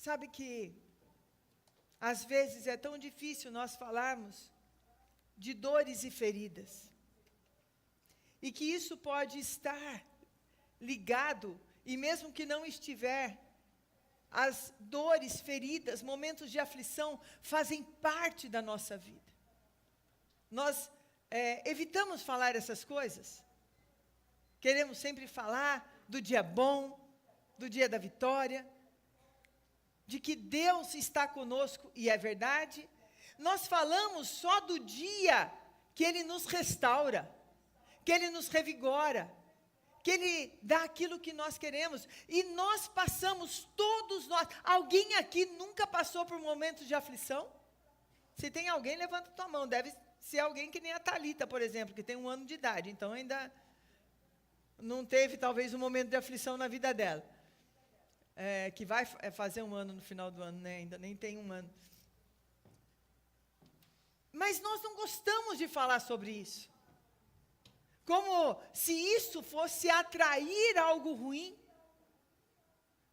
Sabe que, às vezes, é tão difícil nós falarmos de dores e feridas. E que isso pode estar ligado, e mesmo que não estiver, as dores, feridas, momentos de aflição fazem parte da nossa vida. Nós evitamos falar essas coisas. Queremos sempre falar do dia bom, do dia da vitória, de que Deus está conosco, e é verdade. Nós falamos só do dia que Ele nos restaura, que Ele nos revigora, que Ele dá aquilo que nós queremos, e nós passamos, todos nós. Alguém aqui nunca passou por momentos de aflição? Se tem alguém, levanta a tua mão. Deve ser alguém que nem a Thalita, por exemplo, que tem 1 ano de idade, então ainda não teve talvez um momento de aflição na vida dela. Que vai fazer 1 ano no final do ano, né? Ainda nem tem 1 ano. Mas nós não gostamos de falar sobre isso. Como se isso fosse atrair algo ruim.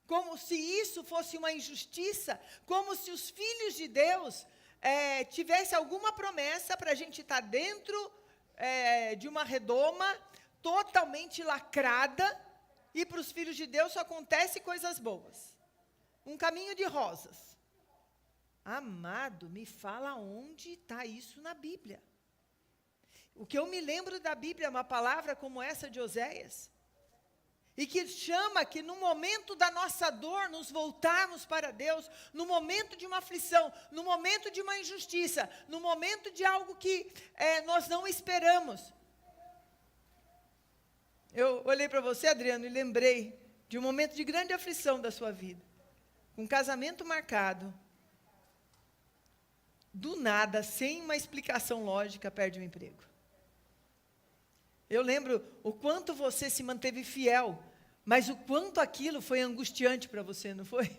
Como se isso fosse uma injustiça. Como se os filhos de Deus tivessem alguma promessa para a gente estar dentro de uma redoma totalmente lacrada. E para os filhos de Deus só acontece coisas boas. Um caminho de rosas. Amado, me fala onde está isso na Bíblia. O que eu me lembro da Bíblia é uma palavra como essa de Oséias. E que chama que no momento da nossa dor, nos voltarmos para Deus, no momento de uma aflição, no momento de uma injustiça, no momento de algo que nós não esperamos. Eu olhei para você, Adriano, e lembrei de um momento de grande aflição da sua vida. Um casamento marcado. Do nada, sem uma explicação lógica, perde o emprego. Eu lembro o quanto você se manteve fiel, mas o quanto aquilo foi angustiante para você, não foi?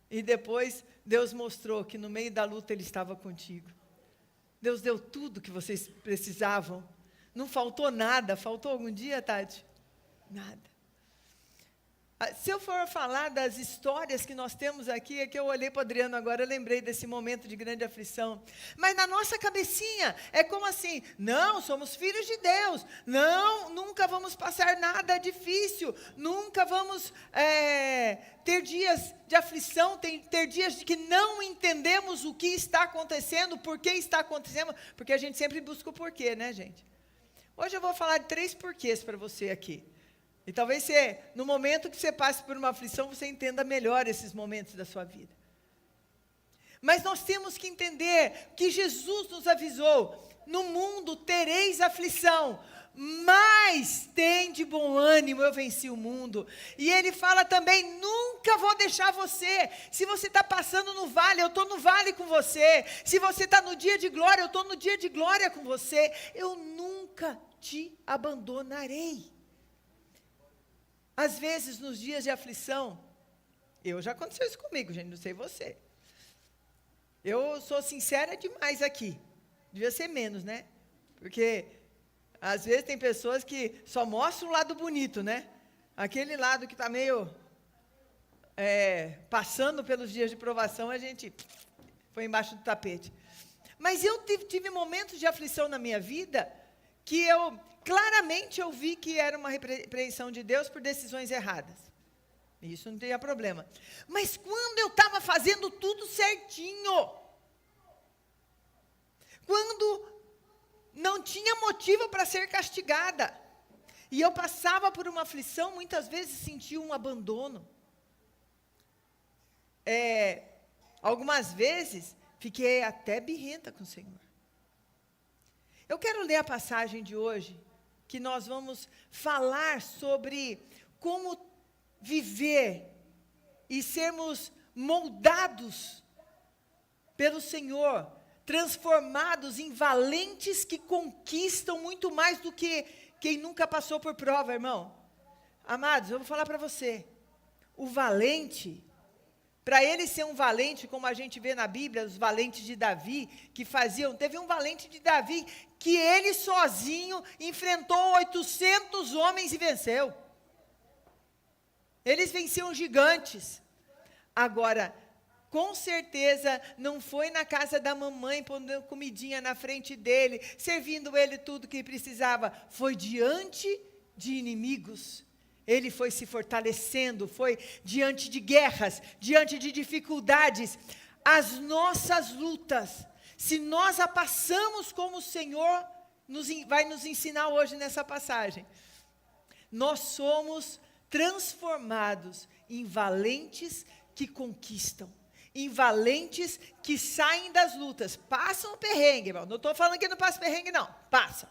E depois, Deus mostrou que no meio da luta Ele estava contigo. Deus deu tudo que vocês precisavam. Não faltou nada. Faltou algum dia, Tati? Nada. Se eu for falar das histórias que nós temos aqui, é que eu olhei para o Adriano agora, eu lembrei desse momento de grande aflição. Mas na nossa cabecinha, é como assim, não, somos filhos de Deus, não, nunca vamos passar nada difícil, nunca vamos ter dias de aflição, ter dias de que não entendemos o que está acontecendo, por que está acontecendo, porque a gente sempre busca o porquê, né, gente? Hoje eu vou falar de 3 porquês para você aqui. E talvez no momento que você passe por uma aflição, você entenda melhor esses momentos da sua vida. Mas nós temos que entender que Jesus nos avisou, no mundo tereis aflição, mas tem de bom ânimo, eu venci o mundo. E Ele fala também, nunca vou deixar você. Se você está passando no vale, eu estou no vale com você. Se você está no dia de glória, eu estou no dia de glória com você. Eu nunca te abandonarei. Às vezes, nos dias de aflição, já aconteceu isso comigo, gente, não sei você. Eu sou sincera demais aqui. Devia ser menos, né? Porque, às vezes, tem pessoas que só mostram o lado bonito, né? Aquele lado que está meio passando pelos dias de provação, a gente foi embaixo do tapete. Mas eu tive momentos de aflição na minha vida que claramente eu vi que era uma repreensão de Deus por decisões erradas. Isso não tinha problema. Mas quando eu estava fazendo tudo certinho, quando não tinha motivo para ser castigada, e eu passava por uma aflição, muitas vezes sentia um abandono. Algumas vezes, fiquei até birrenta com o Senhor. Eu quero ler a passagem de hoje, que nós vamos falar sobre como viver e sermos moldados pelo Senhor, transformados em valentes que conquistam muito mais do que quem nunca passou por prova, irmão. Amados, eu vou falar para você, o valente, para ele ser um valente, como a gente vê na Bíblia, os valentes de Davi, que faziam, teve um valente de Davi, que ele sozinho enfrentou 800 homens e venceu. Eles venciam gigantes. Agora, com certeza, não foi na casa da mamãe, pondo comidinha na frente dele, servindo ele tudo que precisava. Foi diante de inimigos. Ele foi se fortalecendo, foi diante de guerras, diante de dificuldades. As nossas lutas, se nós a passamos como o Senhor vai nos ensinar hoje nessa passagem, nós somos transformados em valentes que conquistam, em valentes que saem das lutas, passam o perrengue, irmão. Não estou falando que não passa perrengue, não, passa.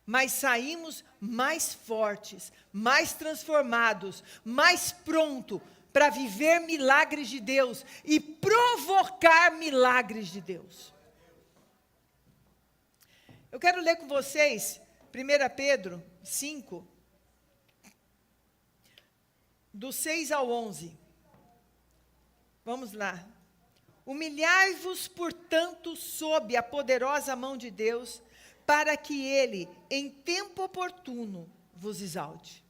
Mas saímos mais fortes, mais transformados, mais prontos para viver milagres de Deus e provocar milagres de Deus. Eu quero ler com vocês 1 Pedro 5, do 6 ao 11. Vamos lá. Humilhai-vos, portanto, sob a poderosa mão de Deus, para que Ele, em tempo oportuno, vos exalte.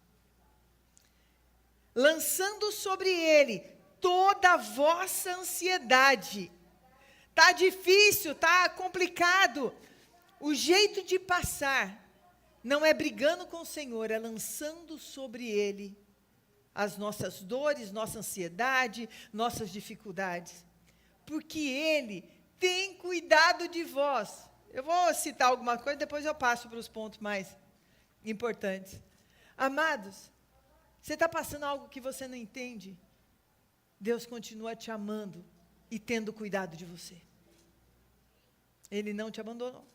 Lançando sobre Ele toda a vossa ansiedade. Está difícil, está complicado. O jeito de passar não é brigando com o Senhor, é lançando sobre Ele as nossas dores, nossa ansiedade, nossas dificuldades. Porque Ele tem cuidado de vós. Eu vou citar alguma coisa, depois eu passo para os pontos mais importantes. Amados, você está passando algo que você não entende? Deus continua te amando e tendo cuidado de você. Ele não te abandonou.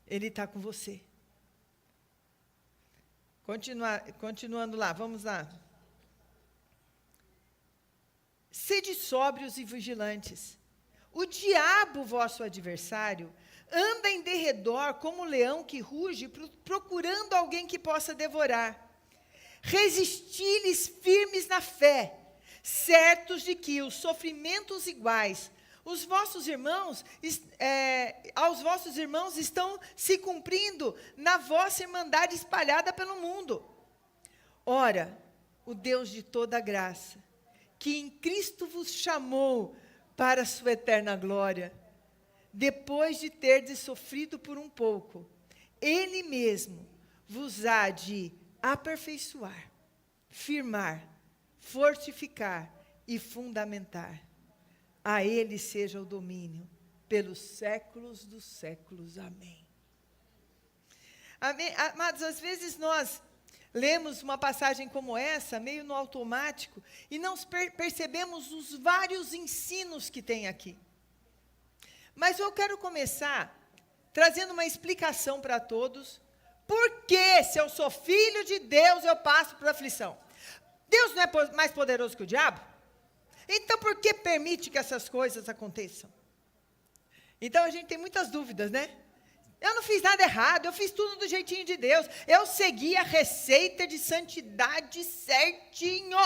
Ele está com você. Continuando lá, vamos lá. Sede sóbrios e vigilantes. O diabo, vosso adversário, anda em derredor como um leão que ruge, procurando alguém que possa devorar. Resisti-lhes firmes na fé, certos de que os sofrimentos iguais aos vossos irmãos estão se cumprindo na vossa irmandade espalhada pelo mundo. Ora, o Deus de toda graça, que em Cristo vos chamou para a sua eterna glória, depois de terdes sofrido por um pouco, Ele mesmo vos há de aperfeiçoar, firmar, fortificar e fundamentar. A Ele seja o domínio pelos séculos dos séculos. Amém. Amém. Amados, às vezes nós lemos uma passagem como essa, meio no automático, e não percebemos os vários ensinos que tem aqui. Mas eu quero começar trazendo uma explicação para todos. Por que, se eu sou filho de Deus, eu passo por aflição? Deus não é mais poderoso que o diabo? Então, por que permite que essas coisas aconteçam? Então, a gente tem muitas dúvidas, né? Eu não fiz nada errado, eu fiz tudo do jeitinho de Deus. Eu segui a receita de santidade certinho.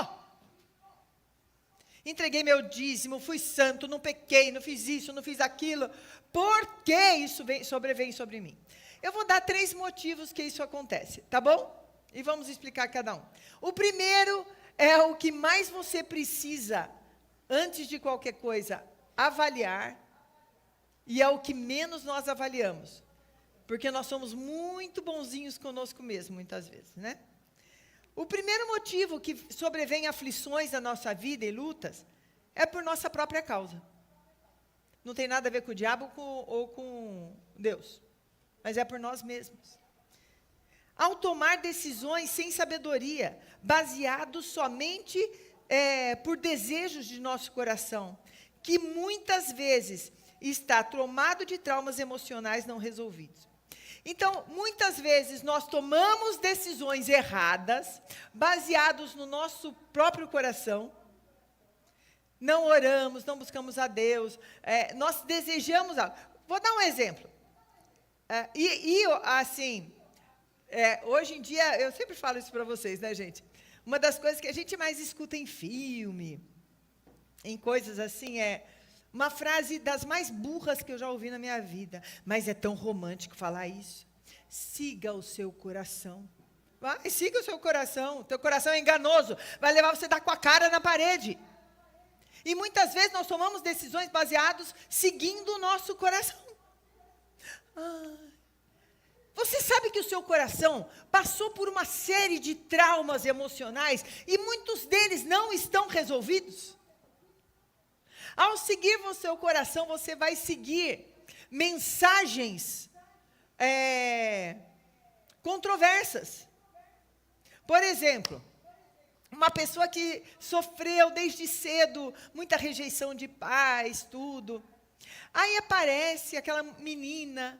Entreguei meu dízimo, fui santo, não pequei, não fiz isso, não fiz aquilo. Por que isso sobrevém sobre mim? Eu vou dar 3 motivos que isso acontece, tá bom? E vamos explicar cada um. O primeiro é o que mais você precisa, antes de qualquer coisa, avaliar, e é o que menos nós avaliamos, porque nós somos muito bonzinhos conosco mesmo, muitas vezes, né? O primeiro motivo que sobrevém aflições na nossa vida e lutas, é por nossa própria causa. Não tem nada a ver com o diabo ou com Deus, mas é por nós mesmos. Ao tomar decisões sem sabedoria, baseados somente por desejos de nosso coração, que muitas vezes está tomado de traumas emocionais não resolvidos. Então, muitas vezes nós tomamos decisões erradas, baseados no nosso próprio coração, não oramos, não buscamos a Deus, nós desejamos algo. Vou dar um exemplo. Hoje em dia, eu sempre falo isso para vocês, né, gente? Uma das coisas que a gente mais escuta em filme, em coisas assim, uma frase das mais burras que eu já ouvi na minha vida, mas é tão romântico falar isso. Siga o seu coração. Vai, siga o seu coração. O teu coração é enganoso. Vai levar você a dar com a cara na parede. E muitas vezes nós tomamos decisões baseadas seguindo o nosso coração. Você sabe que o seu coração passou por uma série de traumas emocionais e muitos deles não estão resolvidos? Ao seguir o seu coração, você vai seguir mensagens controversas. Por exemplo, uma pessoa que sofreu desde cedo muita rejeição de pais, tudo. Aí aparece aquela menina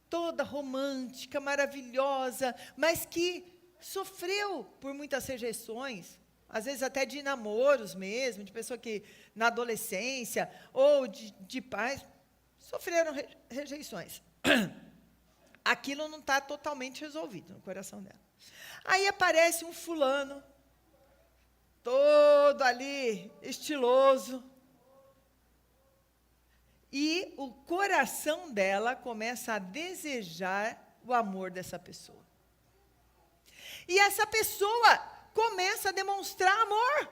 toda romântica, maravilhosa, mas que sofreu por muitas rejeições, às vezes até de namoros mesmo, de pessoa que na adolescência, ou de pais, sofreram rejeições. Aquilo não está totalmente resolvido no coração dela. Aí aparece um fulano, todo ali, estiloso, e o coração dela começa a desejar o amor dessa pessoa. E essa pessoa começa a demonstrar amor,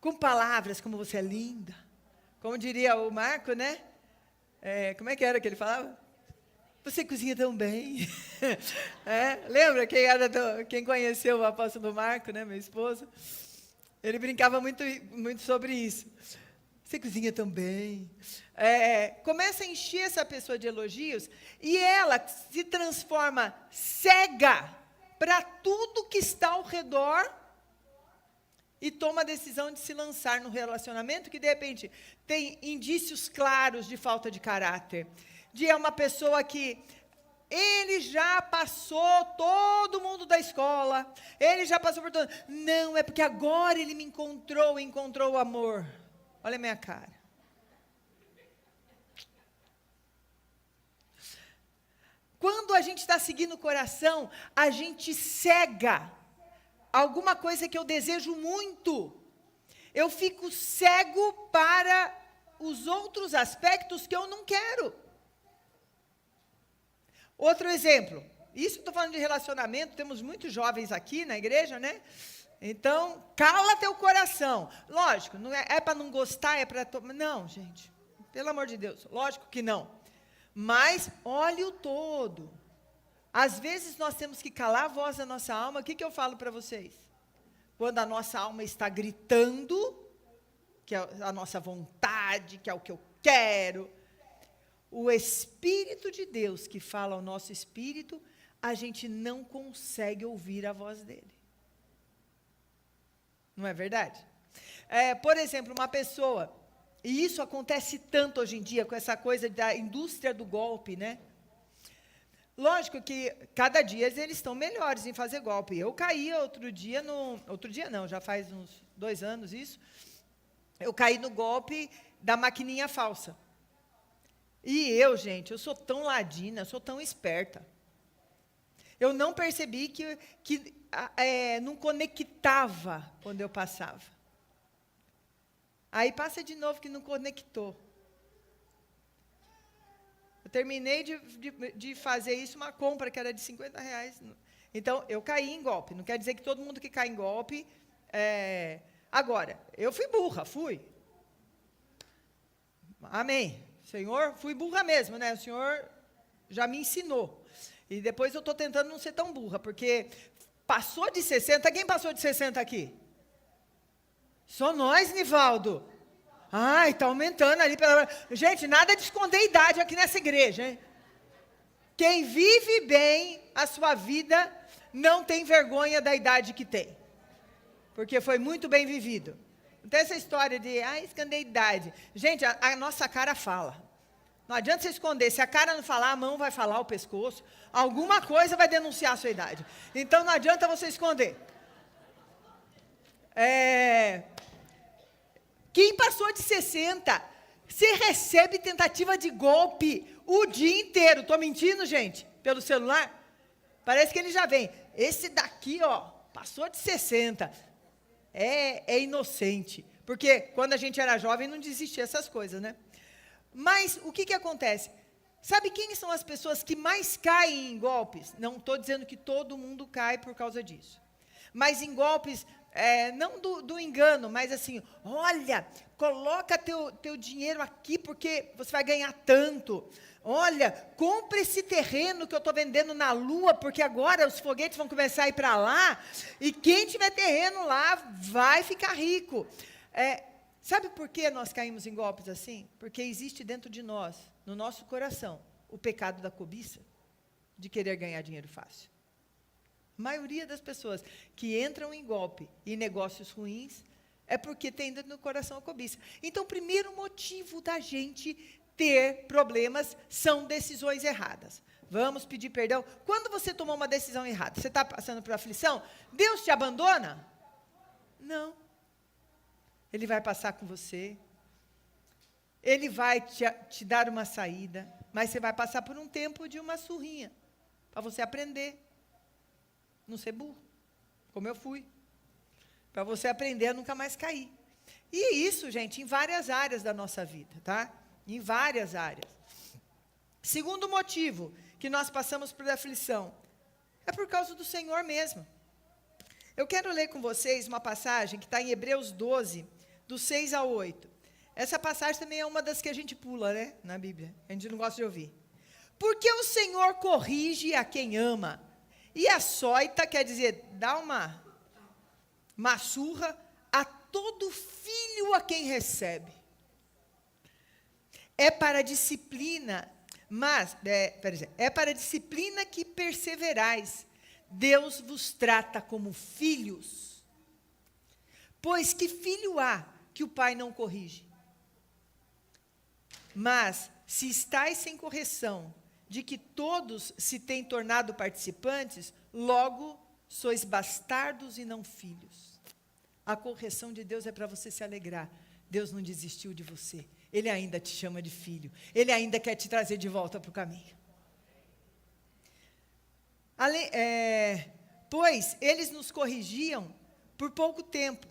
com palavras como você é linda, como diria o Marco, né? Como é que era que ele falava? Você cozinha tão bem. Lembra quem conheceu o apóstolo Marco, né, meu esposo? Ele brincava muito, muito sobre isso. Você cozinha tão bem. Começa a encher essa pessoa de elogios e ela se transforma cega para tudo que está ao redor e toma a decisão de se lançar no relacionamento que, de repente, tem indícios claros de falta de caráter. É uma pessoa que ele já passou todo mundo da escola, ele já passou por todo... Não, é porque agora ele me encontrou o amor. Olha a minha cara. Quando a gente está seguindo o coração, a gente cega alguma coisa que eu desejo muito. Eu fico cego para os outros aspectos que eu não quero. Outro exemplo, isso estou falando de relacionamento, temos muitos jovens aqui na igreja, né? Então, cala teu coração. Lógico, não é para não gostar, é para... Não, gente, pelo amor de Deus, lógico que não. Mas, olhe o todo. Às vezes nós temos que calar a voz da nossa alma. O que eu falo para vocês? Quando a nossa alma está gritando, que é a nossa vontade, que é o que eu quero... O Espírito de Deus que fala ao nosso espírito, a gente não consegue ouvir a voz dele. Não é verdade? Por exemplo, uma pessoa, e isso acontece tanto hoje em dia, com essa coisa da indústria do golpe, né? Lógico que cada dia eles estão melhores em fazer golpe. Eu caí outro dia já faz uns 2 anos isso, eu caí no golpe da maquininha falsa. E gente, eu sou tão ladina, sou tão esperta. Eu não percebi que não conectava quando eu passava. Aí passa de novo que não conectou. Eu terminei de fazer isso, uma compra que era de R$50. Então, eu caí em golpe. Não quer dizer que todo mundo que cai em golpe... Agora, eu fui burra, fui. Amém. Senhor, fui burra mesmo, né? O Senhor já me ensinou. E depois eu estou tentando não ser tão burra, porque passou de 60, quem passou de 60 aqui? Só nós, Nivaldo. Ai, está aumentando ali. Gente, nada de esconder idade aqui nessa igreja, hein? Quem vive bem a sua vida não tem vergonha da idade que tem. Porque foi muito bem vivido. Não tem essa história de, esconder idade. Gente, a nossa cara fala. Não adianta você esconder. Se a cara não falar, a mão vai falar, o pescoço. Alguma coisa vai denunciar a sua idade. Então, não adianta você esconder. Quem passou de 60, você recebe tentativa de golpe o dia inteiro. Estou mentindo, gente? Pelo celular? Parece que ele já vem. Esse daqui, passou de 60. É inocente. Porque quando a gente era jovem não existia essas coisas, né? Mas o que acontece? Sabe quem são as pessoas que mais caem em golpes? Não estou dizendo que todo mundo cai por causa disso. Mas em golpes, não do engano, mas assim, olha, coloca teu dinheiro aqui porque você vai ganhar tanto. Olha, compra esse terreno que eu estou vendendo na Lua, porque agora os foguetes vão começar a ir para lá, e quem tiver terreno lá vai ficar rico. Sabe por que nós caímos em golpes assim? Porque existe dentro de nós, no nosso coração, o pecado da cobiça, de querer ganhar dinheiro fácil. A maioria das pessoas que entram em golpe e negócios ruins é porque tem dentro do coração a cobiça. Então, o primeiro motivo da gente ter problemas são decisões erradas. Vamos pedir perdão. Quando você tomou uma decisão errada, você está passando por aflição, Deus te abandona? Não. Ele vai passar com você. Ele vai te dar uma saída. Mas você vai passar por um tempo de uma surrinha. Para você aprender. Não ser burro. Como eu fui. Para você aprender a nunca mais cair. E isso, gente, em várias áreas da nossa vida, tá? Em várias áreas. Segundo motivo que nós passamos por aflição é por causa do Senhor mesmo. Eu quero ler com vocês uma passagem que está em Hebreus 12, do 6 ao 8. Essa passagem também é uma das que a gente pula, né, na Bíblia. A gente não gosta de ouvir. Porque o Senhor corrige a quem ama, e açoita, quer dizer, dá uma surra a todo filho a quem recebe. É para a disciplina, é para a disciplina que perseverais. Deus vos trata como filhos. Pois que filho há que o pai não corrige? Mas, se estáis sem correção, de que todos se têm tornado participantes, logo sois bastardos e não filhos. A correção de Deus é para você se alegrar. Deus não desistiu de você. Ele ainda te chama de filho. Ele ainda quer te trazer de volta para o caminho. Pois eles nos corrigiam por pouco tempo.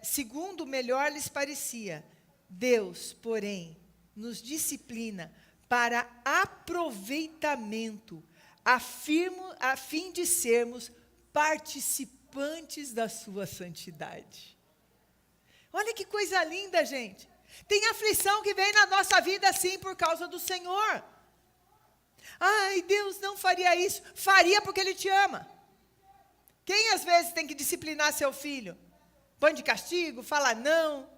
Segundo melhor lhes parecia. Deus, porém, nos disciplina para aproveitamento, a fim de sermos participantes da sua santidade. Olha que coisa linda, gente. Tem aflição que vem na nossa vida, sim, por causa do Senhor. Ai, Deus não faria isso. Faria porque Ele te ama. Quem às vezes tem que disciplinar seu filho? Põe de castigo, fala não.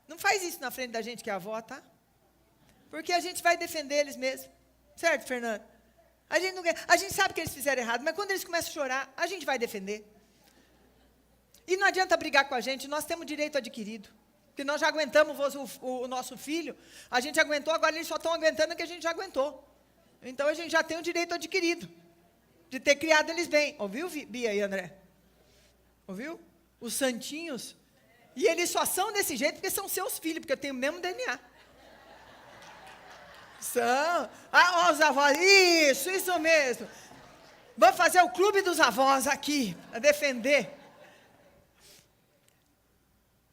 Não faz isso na frente da gente que é avó, tá? Porque a gente vai defender eles mesmo. Certo, Fernando? A gente sabe que eles fizeram errado, mas quando eles começam a chorar, a gente vai defender. E não adianta brigar com a gente, nós temos direito adquirido. Porque nós já aguentamos o nosso filho, a gente aguentou, agora eles só estão aguentando o que a gente já aguentou. Então a gente já tem o direito adquirido de ter criado eles bem. Ouviu, Bia e André? Ouviu? Os santinhos. E eles só são desse jeito porque são seus filhos, porque eu tenho o mesmo DNA. São. Ah, os avós, isso mesmo. Vamos fazer o clube dos avós aqui, a defender.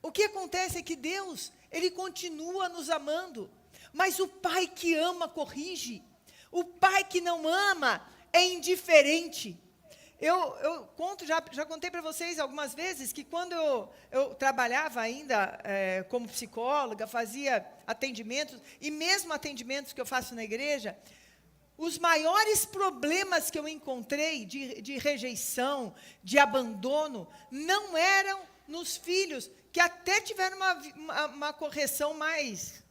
O que acontece é que Deus, Ele continua nos amando, mas o pai que ama corrige, o pai que não ama é indiferente. Eu conto, já contei para vocês algumas vezes, que quando eu trabalhava ainda como psicóloga, fazia atendimentos, e mesmo atendimentos que eu faço na igreja, os maiores problemas que eu encontrei de rejeição, de abandono, não eram nos filhos, que até tiveram uma correção mais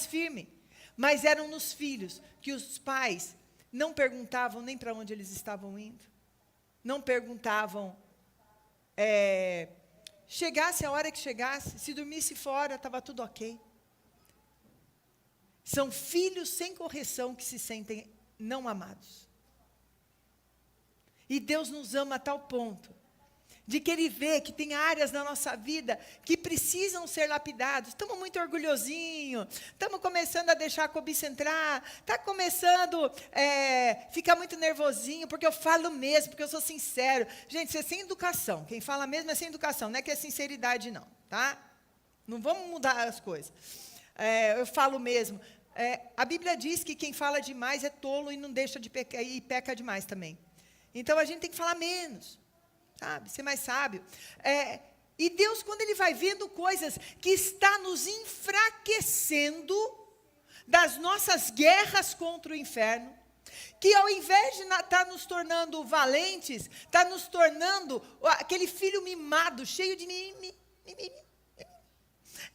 firme, mas eram nos filhos, que os pais não perguntavam nem para onde eles estavam indo, não perguntavam, chegasse a hora que chegasse, se dormisse fora, estava tudo ok. São filhos sem correção que se sentem não amados. E Deus nos ama a tal ponto, de que Ele vê que tem áreas na nossa vida que precisam ser lapidados. Estamos muito orgulhosinhos, estamos começando a deixar a cobiça entrar, está começando a ficar muito nervosinho, porque eu falo mesmo, porque eu sou sincero. Gente, isso é sem educação, quem fala mesmo é sem educação, não é que é sinceridade não, tá? Não vamos mudar as coisas. Eu falo mesmo, A Bíblia diz que quem fala demais é tolo e não deixa de pecar, e peca demais também. Então, a gente tem que falar menos, sabe? Ser mais sábio. E Deus, quando Ele vai vendo coisas que está nos enfraquecendo das nossas guerras contra o inferno, que ao invés de estar nos tornando valentes, está nos tornando aquele filho mimado, cheio de mimimi,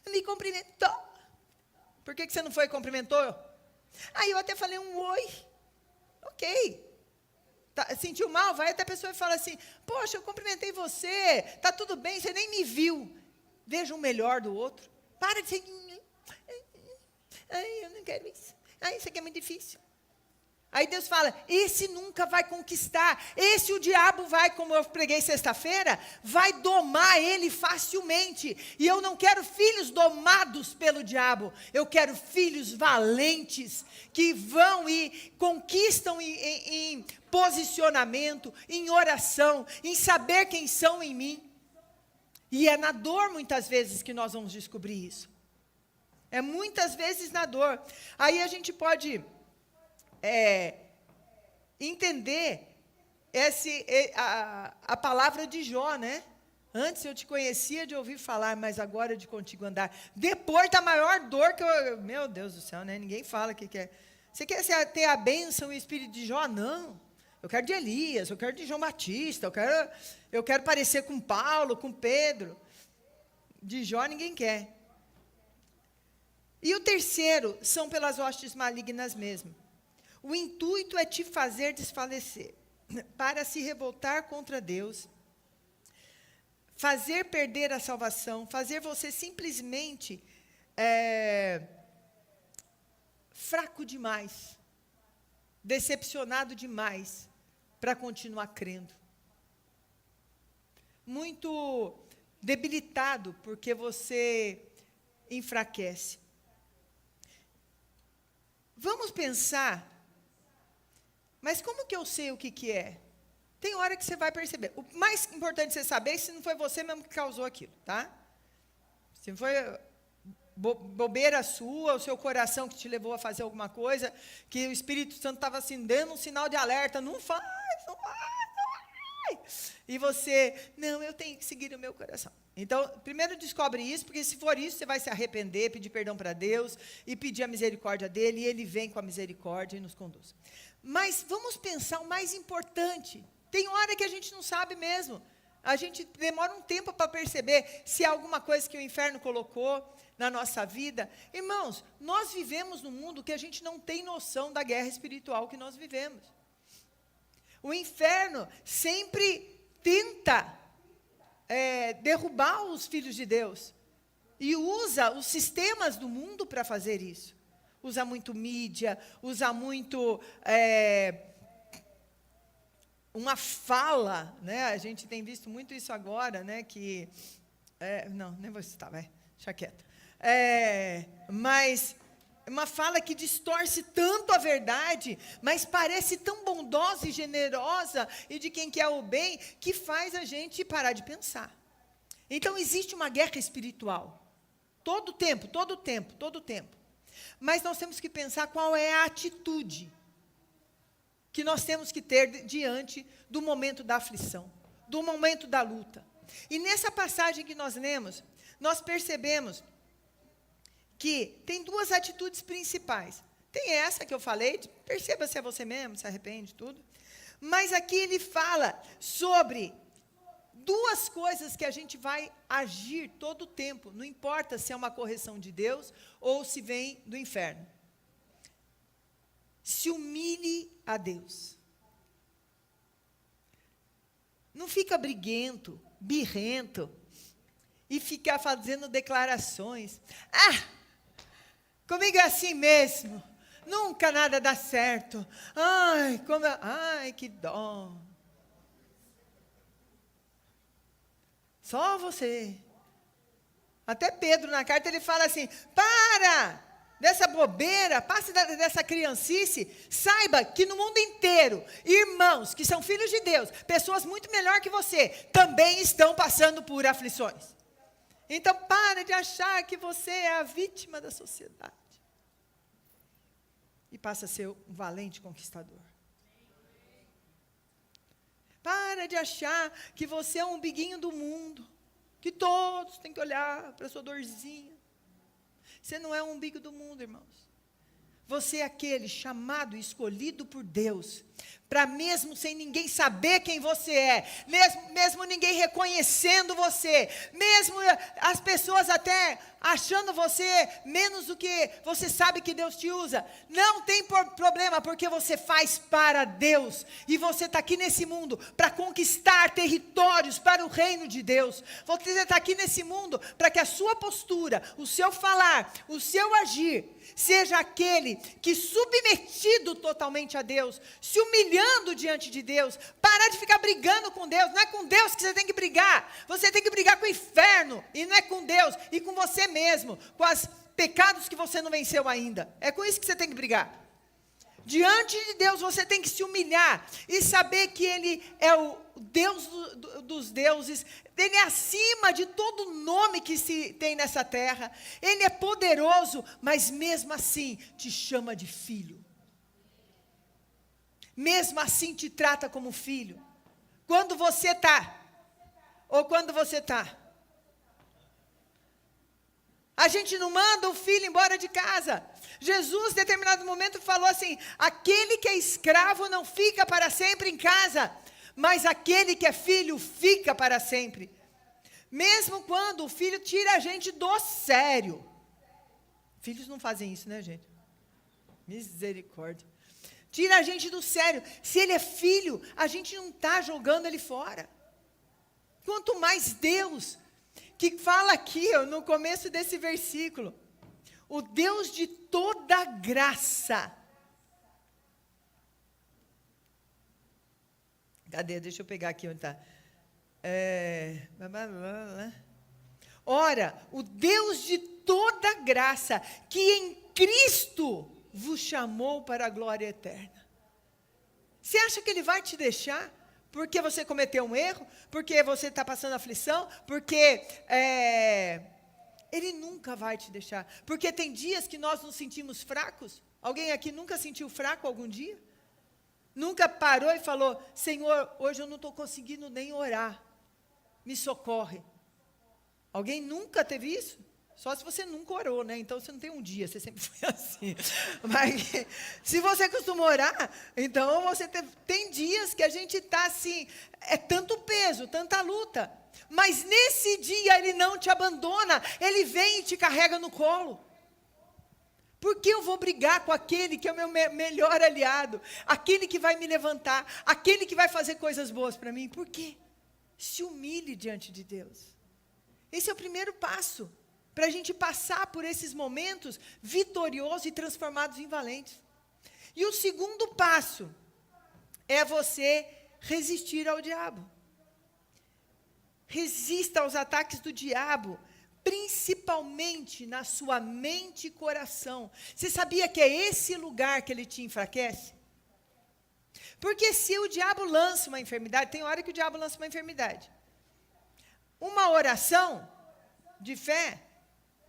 me cumprimentou. Por que você não foi e cumprimentou? Aí eu até falei um oi. Ok. Sentiu mal? Vai até a pessoa e fala assim, poxa, eu cumprimentei você, está tudo bem, você nem me viu. Veja o melhor do outro. Para de ser... Ai, eu não quero isso. Ai, isso aqui é muito difícil. Aí Deus fala, esse nunca vai conquistar, esse o diabo vai, como eu preguei sexta-feira, vai domar ele facilmente, e eu não quero filhos domados pelo diabo, eu quero filhos valentes, que vão e conquistam em posicionamento, em oração, em saber quem são em mim, e é na dor muitas vezes que nós vamos descobrir isso, é muitas vezes na dor. Aí a gente pode... entender a palavra de Jó, né? Antes eu te conhecia de ouvir falar, mas agora de contigo andar. Depois da maior dor que eu... Meu Deus do céu, né? Ninguém fala que quer. Você quer ter a bênção e o espírito de Jó? Não. Eu quero de Elias, eu quero de João Batista, eu quero parecer com Paulo, com Pedro. De Jó ninguém quer. E o terceiro, são pelas hostes malignas mesmo. O intuito é te fazer desfalecer, para se revoltar contra Deus, fazer perder a salvação, fazer você simplesmente fraco demais, decepcionado demais, para continuar crendo. Muito debilitado, porque você enfraquece. Vamos pensar... Mas como que eu sei o que é? Tem hora que você vai perceber. O mais importante você saber é se não foi você mesmo que causou aquilo, tá? Se não foi bobeira sua, o seu coração que te levou a fazer alguma coisa, que o Espírito Santo estava assim, dando um sinal de alerta, não faz, não vai. E você, não, eu tenho que seguir o meu coração. Então, primeiro descobre isso, porque se for isso, você vai se arrepender, pedir perdão para Deus, e pedir a misericórdia dele, e ele vem com a misericórdia e nos conduz. Mas vamos pensar o mais importante. Tem hora que a gente não sabe mesmo. A gente demora um tempo para perceber se há alguma coisa que o inferno colocou na nossa vida. Irmãos, nós vivemos num mundo que a gente não tem noção da guerra espiritual que nós vivemos. O inferno sempre tenta derrubar os filhos de Deus. E usa os sistemas do mundo para fazer isso. Usa muito mídia, usa muito uma fala, né? A gente tem visto muito isso agora, né? Que, não, nem vou citar, vai, deixa quieto. Mas uma fala que distorce tanto a verdade, mas parece tão bondosa e generosa e de quem quer o bem, que faz a gente parar de pensar. Então, existe uma guerra espiritual. Todo tempo, todo tempo, todo tempo. Mas nós temos que pensar qual é a atitude que nós temos que ter diante do momento da aflição, do momento da luta. E nessa passagem que nós lemos, nós percebemos que tem duas atitudes principais. Tem essa que eu falei, perceba se é você mesmo, se arrepende, tudo. Mas aqui ele fala sobre duas coisas que a gente vai agir todo o tempo, não importa se é uma correção de Deus ou se vem do inferno. Se humilhe a Deus. Não fica briguento, birrento, e ficar fazendo declarações. Comigo é assim mesmo, nunca nada dá certo. Ai, que dó. Só você. Até Pedro, na carta, ele fala assim, para dessa bobeira, passe dessa criancice, saiba que no mundo inteiro, irmãos que são filhos de Deus, pessoas muito melhor que você, também estão passando por aflições. Então, para de achar que você é a vítima da sociedade. e passa a ser um valente conquistador. Para de achar que você é um umbiguinho do mundo, que todos têm que olhar para a sua dorzinha. Você não é um umbigo do mundo, irmãos. Você é aquele chamado e escolhido por Deus, para mesmo sem ninguém saber quem você é, mesmo ninguém reconhecendo você, mesmo as pessoas até achando você menos do que você sabe que Deus te usa, não tem problema, porque você faz para Deus, e você está aqui nesse mundo para conquistar territórios para o reino de Deus. Você está aqui nesse mundo para que a sua postura, o seu falar, o seu agir, seja aquele que, submetido totalmente a Deus, se humilhando diante de Deus, parar de ficar brigando com Deus. Não é com Deus que você tem que brigar, você tem que brigar com o inferno, e não é com Deus, e com você mesmo, com os pecados que você não venceu ainda. É com isso que você tem que brigar. Diante de Deus você tem que se humilhar e saber que Ele é o Deus dos deuses, Ele é acima de todo nome que se tem nessa terra, Ele é poderoso, mas mesmo assim te chama de filho, mesmo assim te trata como filho, quando você está, ou quando você está. A gente não manda o filho embora de casa. Jesus, em determinado momento, falou assim: aquele que é escravo não fica para sempre em casa, mas aquele que é filho fica para sempre. Mesmo quando o filho tira a gente do sério. Filhos não fazem isso, né, gente? Misericórdia. Tira a gente do sério. Se ele é filho, a gente não está jogando ele fora. Quanto mais Deus, que fala aqui, no começo desse versículo, o Deus de toda graça. Cadê? Deixa eu pegar aqui onde está. Ora, o Deus de toda graça, que em Cristo vos chamou para a glória eterna. Você acha que Ele vai te deixar porque você cometeu um erro, porque você está passando aflição, porque Ele nunca vai te deixar, porque tem dias que nós nos sentimos fracos? Alguém aqui nunca sentiu fraco algum dia? Nunca parou e falou: Senhor, hoje eu não estou conseguindo nem orar, me socorre. Alguém nunca teve isso? Só se você nunca orou, né? Então você não tem um dia, você sempre foi assim. Mas se você costuma orar, então você tem dias que a gente está assim, é tanto peso, tanta luta. Mas nesse dia Ele não te abandona, Ele vem e te carrega no colo. Por que eu vou brigar com aquele que é o meu melhor aliado? Aquele que vai me levantar, aquele que vai fazer coisas boas para mim? Por quê? Se humilhe diante de Deus. Esse é o primeiro passo, para a gente passar por esses momentos vitoriosos e transformados em valentes. E o segundo passo é você resistir ao diabo. Resista aos ataques do diabo, principalmente na sua mente e coração. Você sabia que é esse lugar que ele te enfraquece? Porque se o diabo lança uma enfermidade, tem hora que o diabo lança uma enfermidade. Uma oração de fé,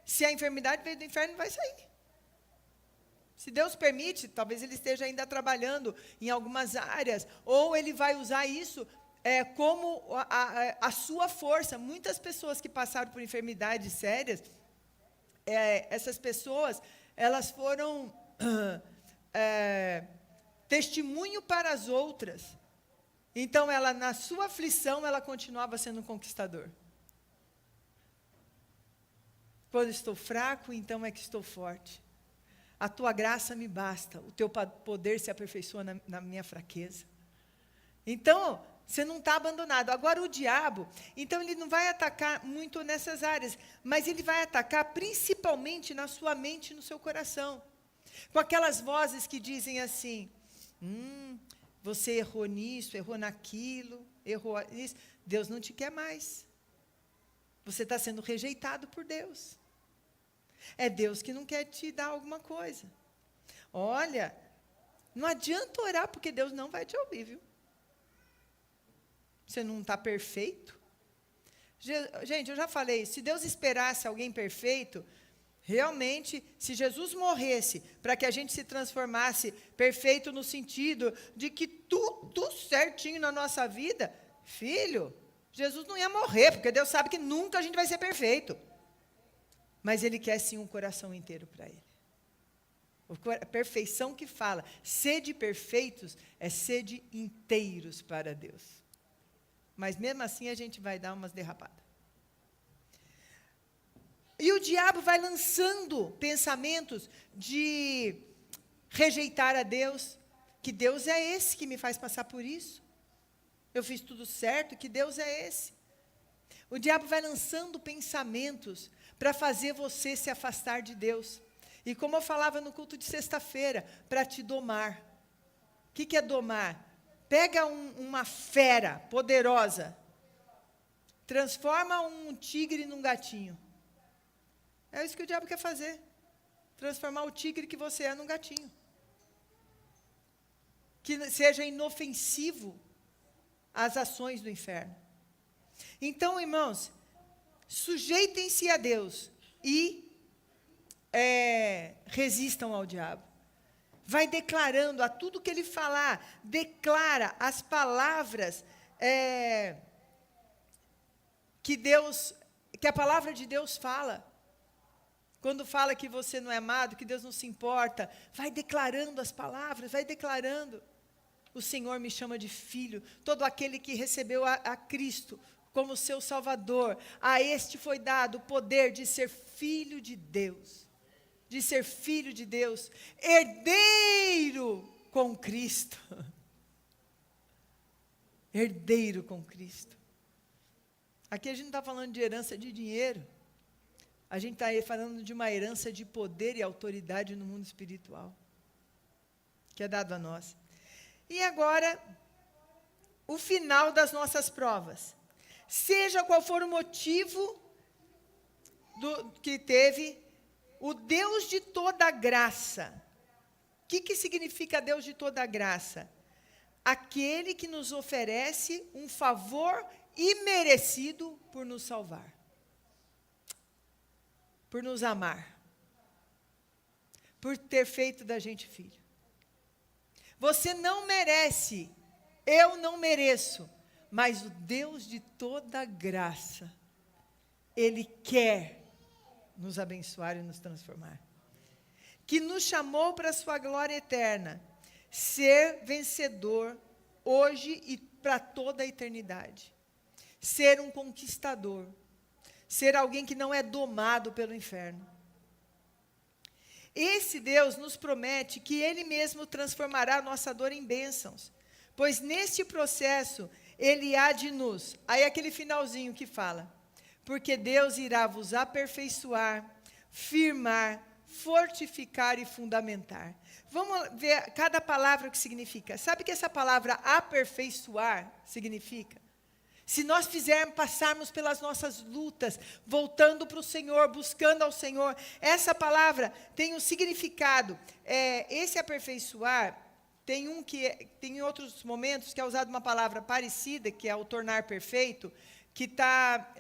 se a enfermidade veio do inferno, vai sair. Se Deus permite, talvez Ele esteja ainda trabalhando em algumas áreas, ou Ele vai usar isso como a sua força. Muitas pessoas que passaram por enfermidades sérias, essas pessoas, elas foram testemunho para as outras. Então, ela, na sua aflição, ela continuava sendo um conquistador. Quando estou fraco, então é que estou forte. A tua graça me basta, o teu poder se aperfeiçoa na minha fraqueza. Então, você não está abandonado. Agora, o diabo, então ele não vai atacar muito nessas áreas, mas ele vai atacar principalmente na sua mente e no seu coração. Com aquelas vozes que dizem assim: você errou nisso, errou naquilo, errou nisso. Deus não te quer mais. Você está sendo rejeitado por Deus. É Deus que não quer te dar alguma coisa. Olha, não adianta orar, porque Deus não vai te ouvir, viu? Você não está perfeito. Gente, eu já falei, se Deus esperasse alguém perfeito, Realmente, se Jesus morresse para que a gente se transformasse perfeito no sentido de que tudo certinho na nossa vida, filho, Jesus não ia morrer, porque Deus sabe que nunca a gente vai ser perfeito. Mas Ele quer sim um coração inteiro para Ele. A perfeição que fala, sede perfeitos, é sede inteiros para Deus. Mas mesmo assim a gente vai dar umas derrapadas. E o diabo vai lançando pensamentos de rejeitar a Deus, que Deus é esse que me faz passar por isso. Eu fiz tudo certo, que Deus é esse. O diabo vai lançando pensamentos para fazer você se afastar de Deus. E como eu falava no culto de sexta-feira, para te domar. O que é domar? Pega uma fera poderosa, transforma um tigre num gatinho. É isso que o diabo quer fazer. Transformar o tigre que você é num gatinho. Que seja inofensivo às ações do inferno. Então, irmãos, sujeitem-se a Deus e resistam ao diabo. Vai declarando a tudo que ele falar, declara as palavras que a palavra de Deus fala. Quando fala que você não é amado, que Deus não se importa, vai declarando as palavras, vai declarando. O Senhor me chama de filho. Todo aquele que recebeu a Cristo como seu Salvador, a este foi dado o poder de ser filho de Deus. De ser filho de Deus, herdeiro com Cristo. Herdeiro com Cristo. Aqui a gente não está falando de herança de dinheiro. A gente está falando de uma herança de poder e autoridade no mundo espiritual, que é dado a nós. E agora, o final das nossas provas. Seja qual for o motivo que teve, o Deus de toda graça. O que significa Deus de toda graça? Aquele que nos oferece um favor imerecido por nos salvar. Por nos amar, por ter feito da gente filho. Você não merece, eu não mereço, mas o Deus de toda graça, Ele quer nos abençoar e nos transformar. Que nos chamou para a sua glória eterna, ser vencedor hoje e para toda a eternidade. Ser um conquistador. Ser alguém que não é domado pelo inferno. Esse Deus nos promete que Ele mesmo transformará a nossa dor em bênçãos, pois neste processo Ele há de nos, aí aquele finalzinho que fala, porque Deus irá vos aperfeiçoar, firmar, fortificar e fundamentar. Vamos ver cada palavra o que significa. Sabe o que essa palavra aperfeiçoar significa? Se nós passarmos pelas nossas lutas, voltando para o Senhor, buscando ao Senhor, essa palavra tem um significado. Esse aperfeiçoar, tem em outros momentos que é usado uma palavra parecida, que é o tornar perfeito, que está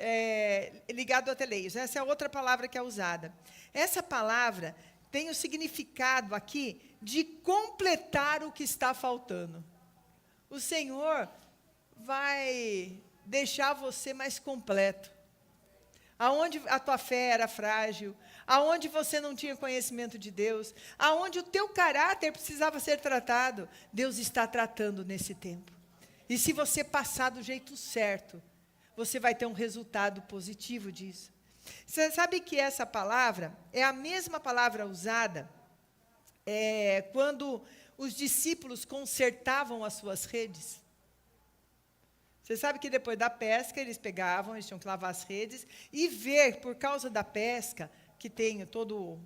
ligado a teleios. Essa é outra palavra que é usada. Essa palavra tem o significado aqui de completar o que está faltando. O Senhor vai deixar você mais completo. Aonde a tua fé era frágil, aonde você não tinha conhecimento de Deus, aonde o teu caráter precisava ser tratado, Deus está tratando nesse tempo. E se você passar do jeito certo, você vai ter um resultado positivo disso. Você sabe que essa palavra é a mesma palavra usada quando os discípulos consertavam as suas redes? Você sabe que depois da pesca, eles tinham que lavar as redes e ver, por causa da pesca, que tem todo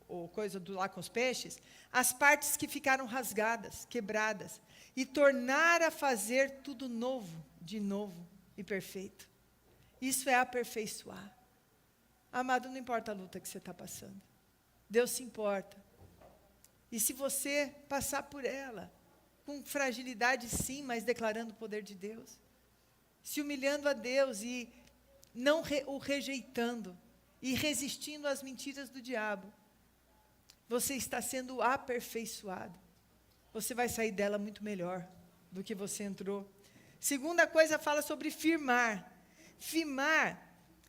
o coisa do lá com os peixes, as partes que ficaram rasgadas, quebradas, e tornar a fazer tudo novo, de novo e perfeito. Isso é aperfeiçoar. Amado, não importa a luta que você está passando. Deus se importa. E se você passar por ela, com fragilidade sim, mas declarando o poder de Deus, se humilhando a Deus e não o rejeitando, e resistindo às mentiras do diabo, você está sendo aperfeiçoado. Você vai sair dela muito melhor do que você entrou. Segunda coisa, fala sobre firmar. Firmar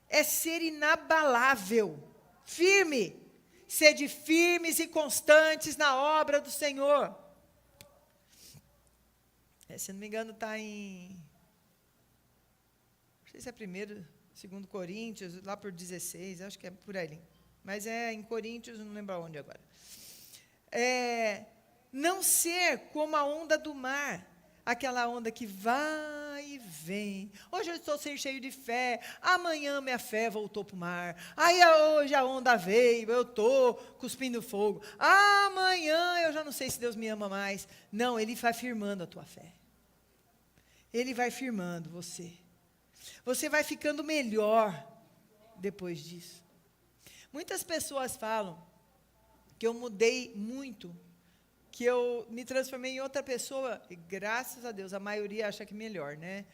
é ser inabalável, firme. Sede firmes e constantes na obra do Senhor. Se não me engano, está em... Não sei se é 1º, 2 Coríntios, lá por 16, acho que é por ali. Mas é em Coríntios, não lembro onde agora. Não ser como a onda do mar, aquela onda que vai e vem. Hoje eu estou cheio de fé, amanhã minha fé voltou para o mar. Aí hoje a onda veio, eu estou cuspindo fogo. Amanhã eu já não sei se Deus me ama mais. Não, Ele vai firmando a tua fé. Ele vai firmando você. Você vai ficando melhor depois disso. Muitas pessoas falam que eu mudei muito, que eu me transformei em outra pessoa, e graças a Deus, a maioria acha que melhor, né?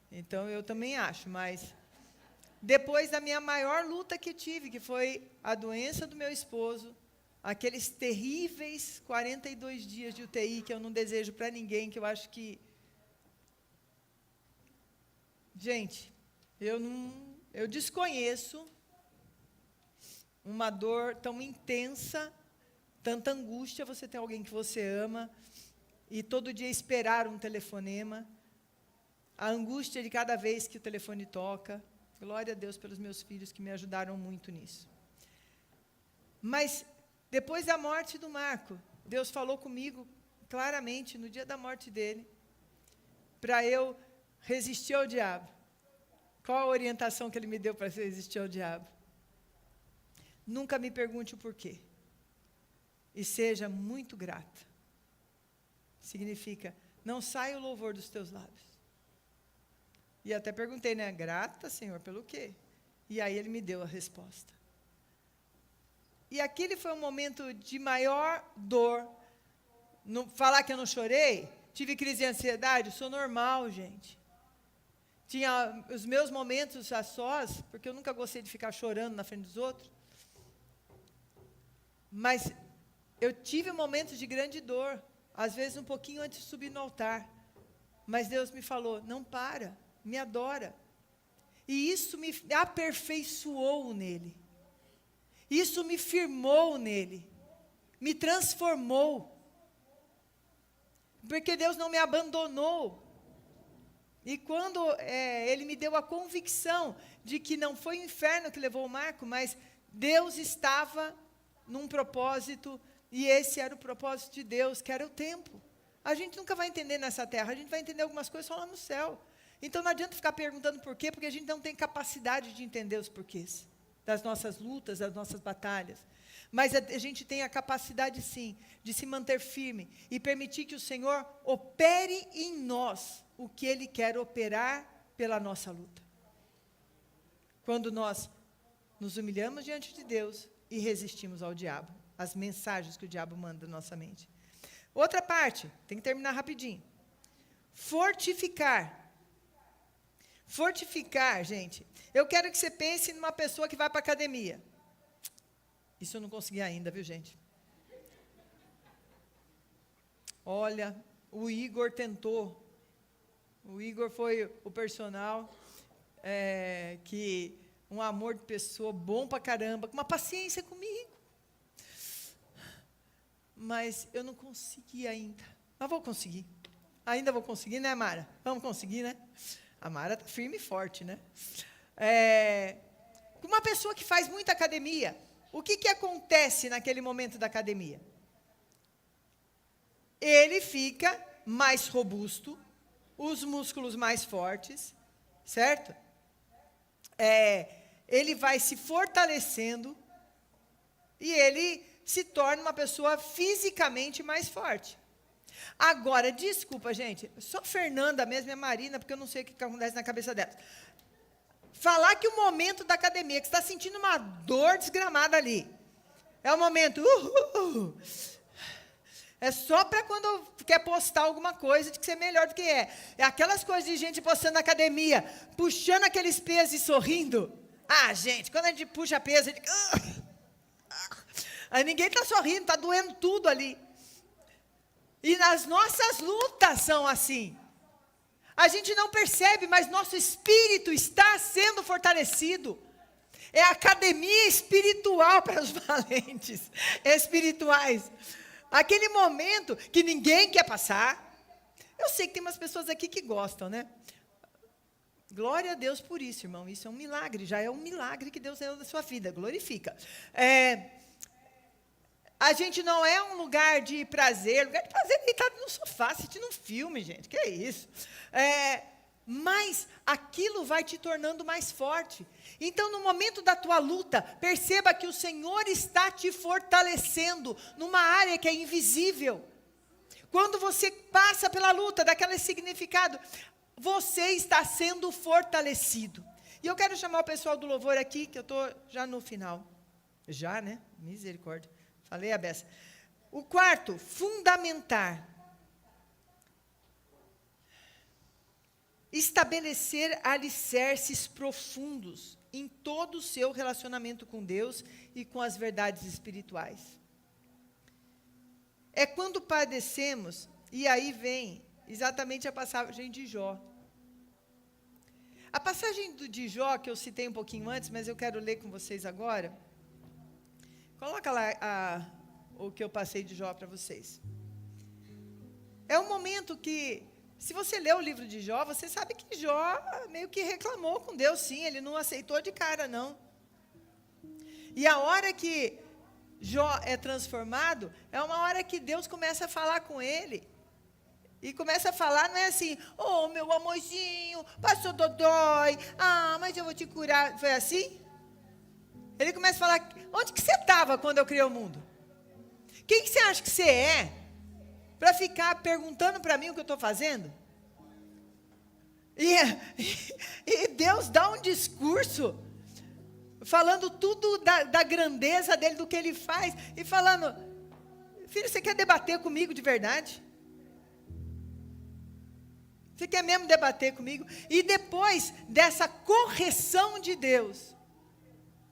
Então, eu também acho, mas depois da minha maior luta que tive, que foi a doença do meu esposo, aqueles terríveis 42 dias de UTI, que eu não desejo para ninguém, que eu acho que... Gente, eu desconheço uma dor tão intensa, tanta angústia, você tem alguém que você ama, e todo dia esperar um telefonema, a angústia de cada vez que o telefone toca. Glória a Deus pelos meus filhos que me ajudaram muito nisso. Mas, depois da morte do Marco, Deus falou comigo claramente, no dia da morte dele, para eu resistir ao diabo. Qual a orientação que ele me deu para resistir ao diabo? Nunca me pergunte o porquê. E seja muito grata. Significa, não saia o louvor dos teus lábios. E até perguntei, né? Grata, Senhor, pelo quê? E aí ele me deu a resposta. E aquele foi um momento de maior dor. Falar que eu não chorei, tive crise de ansiedade, sou normal, gente. Tinha os meus momentos a sós, porque eu nunca gostei de ficar chorando na frente dos outros. Mas eu tive momentos de grande dor, às vezes um pouquinho antes de subir no altar. Mas Deus me falou, não para, me adora. E isso me aperfeiçoou nele. Isso me firmou nele. Me transformou. Porque Deus não me abandonou. E quando Ele me deu a convicção de que não foi o inferno que levou o Marco, mas Deus estava num propósito, e esse era o propósito de Deus, que era o tempo. A gente nunca vai entender nessa terra, a gente vai entender algumas coisas só lá no céu. Então não adianta ficar perguntando por quê, porque a gente não tem capacidade de entender os porquês das nossas lutas, das nossas batalhas. Mas a gente tem a capacidade, sim, de se manter firme e permitir que o Senhor opere em nós o que Ele quer operar pela nossa luta. Quando nós nos humilhamos diante de Deus e resistimos ao diabo, as mensagens que o diabo manda na nossa mente. Outra parte, tem que terminar rapidinho. Fortificar. Fortificar, gente. Eu quero que você pense numa pessoa que vai para a academia. Isso eu não consegui ainda, viu, gente? Olha, o Igor tentou. O Igor foi o personal, que um amor de pessoa, bom pra caramba, com uma paciência comigo. Mas eu não consegui ainda. Mas vou conseguir. Ainda vou conseguir, né, Mara? Vamos conseguir, né? A Mara está firme e forte, né? Uma pessoa que faz muita academia, o que acontece naquele momento da academia? Ele fica mais robusto, os músculos mais fortes, certo? Ele vai se fortalecendo e ele se torna uma pessoa fisicamente mais forte. Agora, desculpa, gente, só Fernanda mesmo e a Marina, porque eu não sei o que acontece na cabeça delas. Falar que o momento da academia, que você está sentindo uma dor desgramada ali, é o momento, é só para quando quer postar alguma coisa de que você é melhor do que é. É aquelas coisas de gente postando na academia, puxando aqueles pesos e sorrindo. Ah, gente, quando a gente puxa peso, a gente... Aí ninguém está sorrindo, está doendo tudo ali. E nas nossas lutas são assim. A gente não percebe, mas nosso espírito está sendo fortalecido. É a academia espiritual para os valentes espirituais. Aquele momento que ninguém quer passar. Eu sei que tem umas pessoas aqui que gostam, né? Glória a Deus por isso, irmão. Isso é um milagre. Já é um milagre que Deus deu na sua vida. Glorifica. A gente não é um lugar de prazer. Lugar de prazer deitado no sofá, assistindo um filme, gente. Que é isso? Mas aquilo vai te tornando mais forte. Então, no momento da tua luta, perceba que o Senhor está te fortalecendo numa área que é invisível. Quando você passa pela luta, daquele significado, você está sendo fortalecido. E eu quero chamar o pessoal do louvor aqui, que eu estou já no final. Já, né? Misericórdia. Falei a beça. O quarto, fundamentar. Estabelecer alicerces profundos em todo o seu relacionamento com Deus e com as verdades espirituais. É quando padecemos, e aí vem exatamente a passagem de Jó. A passagem de Jó, que eu citei um pouquinho antes, mas eu quero ler com vocês agora. Coloca lá o que eu passei de Jó para vocês. É um momento que, se você ler o livro de Jó, você sabe que Jó meio que reclamou com Deus, sim, ele não aceitou de cara, não. E a hora que Jó é transformado, é uma hora que Deus começa a falar com ele. E começa a falar, não é assim, oh, meu amorzinho, passou dodói, mas eu vou te curar. Foi assim? Ele começa a falar, onde que você estava quando eu criei o mundo? Quem que você acha que você é? Para ficar perguntando para mim o que eu estou fazendo? E Deus dá um discurso, falando tudo da grandeza dele, do que ele faz, e falando, filho, você quer debater comigo de verdade? Você quer mesmo debater comigo? E depois dessa correção de Deus,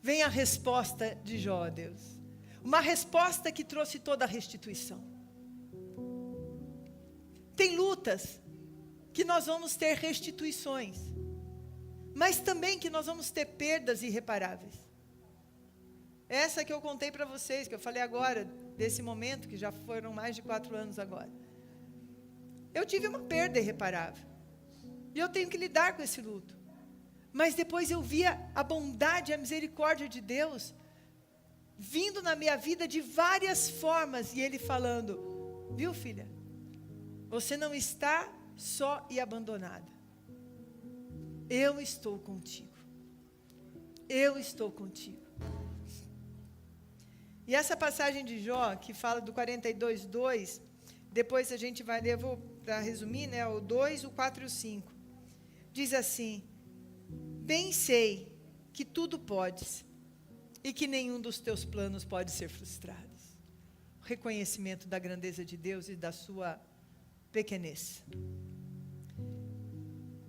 vem a resposta de Jó a Deus. Uma resposta que trouxe toda a restituição. Tem lutas que nós vamos ter restituições, mas também que nós vamos ter perdas irreparáveis. Essa que eu contei para vocês, que eu falei agora, desse momento, que já foram mais de 4 anos agora. Eu tive uma perda irreparável. E eu tenho que lidar com esse luto. Mas depois eu via a bondade e a misericórdia de Deus vindo na minha vida de várias formas. E Ele falando, viu, filha? Você não está só e abandonada. Eu estou contigo. Eu estou contigo. E essa passagem de Jó, que fala do 42:2, depois a gente vai ler, eu vou para resumir, né, o 2, o 4 e o 5. Diz assim, bem sei que tudo podes e que nenhum dos teus planos pode ser frustrado. O reconhecimento da grandeza de Deus e da sua pequenez.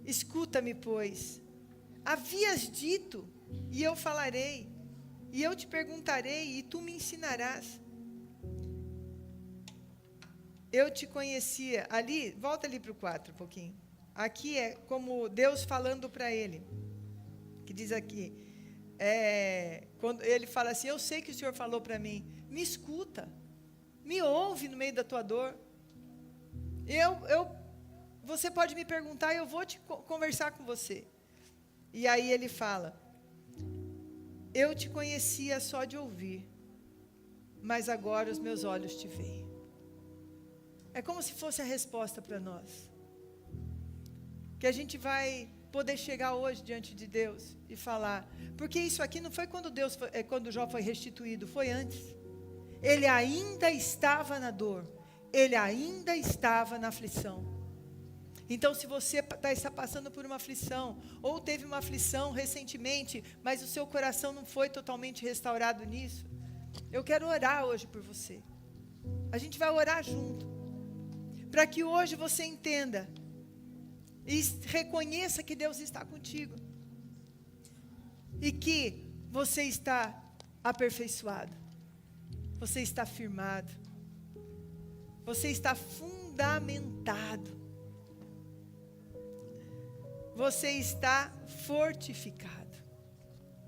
Escuta-me, pois, havias dito, e eu falarei, e eu te perguntarei, e tu me ensinarás. Eu te conhecia, ali, volta ali para o 4 um pouquinho. Aqui é como Deus falando para ele, que diz aqui, quando ele fala assim, eu sei que o Senhor falou para mim, me escuta, me ouve no meio da tua dor. Você pode me perguntar, eu vou te conversar com você. E aí ele fala, eu te conhecia só de ouvir, mas agora os meus olhos te veem. É como se fosse a resposta para nós. Que a gente vai poder chegar hoje diante de Deus e falar, porque isso aqui não foi quando Jó foi restituído, foi antes. Ele ainda estava na dor, ele ainda estava na aflição. Então, se você está passando por uma aflição, ou teve uma aflição recentemente, mas o seu coração não foi totalmente restaurado nisso, eu quero orar hoje por você. A gente vai orar junto, para que hoje você entenda e reconheça que Deus está contigo. e que você está aperfeiçoado, você está firmado, você está fundamentado, você está fortificado.